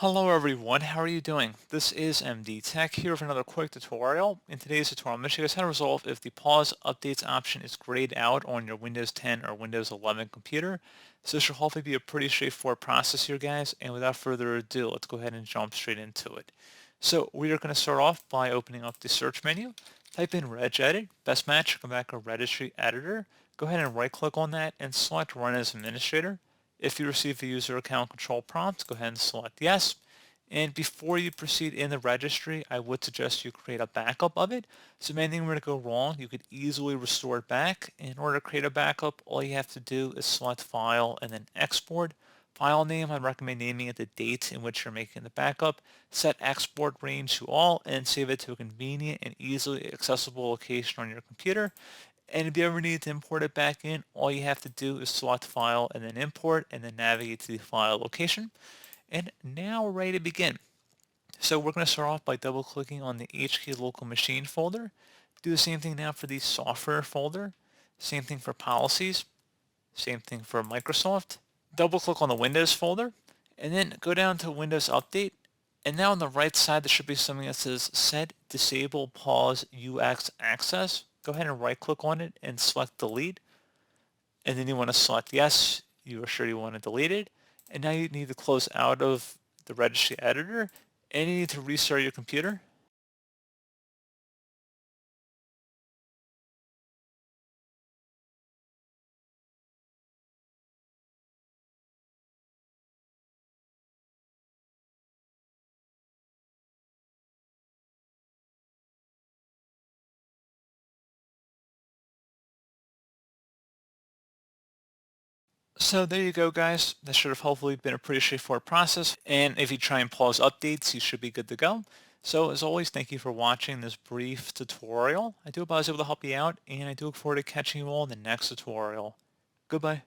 Hello everyone, how are you doing? This is MD Tech here with another quick tutorial. In today's tutorial, I'm going to show you guys how to resolve if the pause updates option is grayed out on your Windows 10 or Windows 11 computer. So this should hopefully be a pretty straightforward process here, guys, and without further ado, let's go ahead and jump straight into it. So we are going to start off by opening up the search menu, type in regedit, best match, come back to registry editor, go ahead and right click on that and select run as administrator. If you receive a user account control prompt, go ahead and select yes. And before you proceed in the registry, I would suggest you create a backup of it. So if anything were to go wrong, you could easily restore it back. In order to create a backup, all you have to do is select File and then Export. File name, I'd recommend naming it the date in which you're making the backup. Set export range to all and save it to a convenient and easily accessible location on your computer. And if you ever need to import it back in, all you have to do is select File and then Import and then navigate to the file location. And now we're ready to begin. So we're going to start off by double clicking on the HK local machine folder. Do the same thing now for the software folder. Same thing for policies. Same thing for Microsoft. Double click on the Windows folder and then go down to Windows Update. And now on the right side, there should be something that says Set Disable Pause UX Access. Go ahead and right click on it and select Delete. And then you want to select Yes. You are sure you want to delete it. And now you need to close out of the registry editor and you need to restart your computer. So there you go, guys. That should have hopefully been a pretty straightforward process. And if you try and pause updates, you should be good to go. So as always, thank you for watching this brief tutorial. I do hope I was able to help you out, and I do look forward to catching you all in the next tutorial. Goodbye.